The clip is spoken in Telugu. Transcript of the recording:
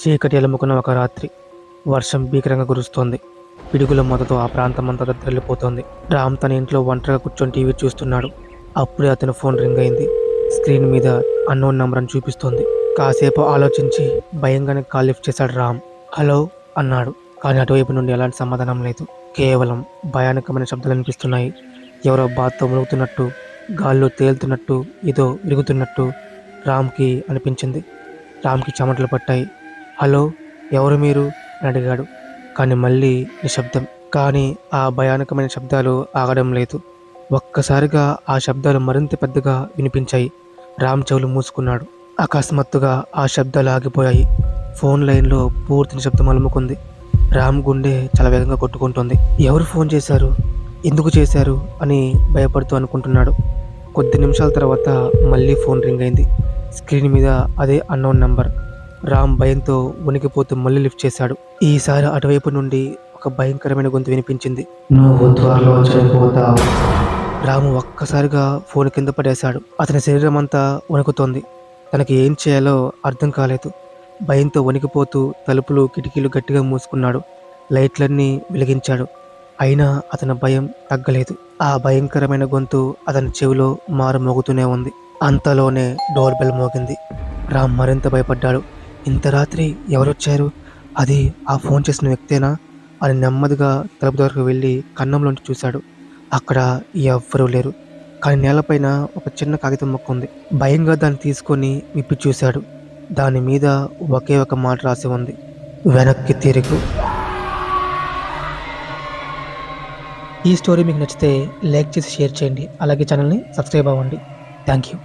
చీకటి ఎలుముకున్న ఒక రాత్రి. వర్షం భీకరంగా కురుస్తోంది. పిడుగుల మొదతో ఆ ప్రాంతమంతా దద్దరిల్లిపోతోంది. రామ్ తన ఇంట్లో ఒంటరిగా కూర్చొని టీవీ చూస్తున్నాడు. అప్పుడే అతని ఫోన్ రింగ్ అయింది. స్క్రీన్ మీద అన్నోన్ నంబర్ అని చూపిస్తోంది. కాసేపు ఆలోచించి భయంగానే కాల్ లిఫ్ట్ చేశాడు రామ్. హలో అన్నాడు. కానీ అటువైపు నుండి ఎలాంటి సమాధానం లేదు. కేవలం భయానకమైన శబ్దాలు అనిపిస్తున్నాయి. ఎవరో బాత్తో మునుగుతున్నట్టు, గాల్లో తేలుతున్నట్టు, ఏదో విరుగుతున్నట్టు రామ్కి అనిపించింది. రామ్కి చెమటలు పట్టాయి. హలో, ఎవరు మీరు అని అడిగాడు. కానీ మళ్ళీ నిశ్శబ్దం. కానీ ఆ భయానకమైన శబ్దాలు ఆగడం లేదు. ఒక్కసారిగా ఆ శబ్దాలు మరింత పెద్దగా వినిపించాయి. రామ్ చెవులు మూసుకున్నాడు. అకస్మాత్తుగా ఆ శబ్దాలు ఆగిపోయాయి. ఫోన్ లైన్లో పూర్తి నిశ్శబ్దం అలుముకుంది. రామ్ గుండె చాలా వేగంగా కొట్టుకుంటుంది. ఎవరు ఫోన్ చేశారు, ఎందుకు చేశారు అని భయపడుతూ అనుకుంటున్నాడు. కొద్ది నిమిషాల తర్వాత మళ్ళీ ఫోన్ రింగ్ అయింది. స్క్రీన్ మీద అదే అన్నోన్ నంబర్. రామ్ భయంతో వణికిపోతూ మళ్ళీ లిఫ్ట్ చేశాడు. ఈసారి అటువైపు నుండి ఒక భయంకరమైన గొంతు వినిపించింది. నువ్వు త్వరలో చనిపోతావు. రాము ఒక్కసారిగా ఫోన్ కింద పడేశాడు. అతని శరీరం అంతా వణుకుతోంది. తనకి ఏం చేయాలో అర్థం కాలేదు. భయంతో వణికిపోతూ తలుపులు కిటికీలు గట్టిగా మూసుకున్నాడు. లైట్లన్నీ వెలిగించాడు. అయినా అతని భయం తగ్గలేదు. ఆ భయంకరమైన గొంతు అతని చెవిలో మారు మోగుతూనే ఉంది. అంతలోనే డోర్ బెల్ మోగింది. రామ్ మరింత భయపడ్డాడు. ఇంత రాత్రి ఎవరొచ్చారు? అది ఆ ఫోన్ చేసిన వ్యక్తేనా అని నెమ్మదిగా తలుపు దగ్గరకు వెళ్ళి కన్నంలోంచి చూశాడు. అక్కడ ఎవ్వరూ లేరు. కానీ నేలపైన ఒక చిన్న కాగితం ముక్క ఉంది. భయంగా దాన్ని తీసుకొని విప్పి చూశాడు. దాని మీద ఒకే ఒక మాట రాసి ఉంది, వెనక్కి తిరుగు. ఈ స్టోరీ మీకు నచ్చితే లైక్ చేసి షేర్ చేయండి. అలాగే ఛానల్ని సబ్స్క్రైబ్ అవ్వండి. Thank you.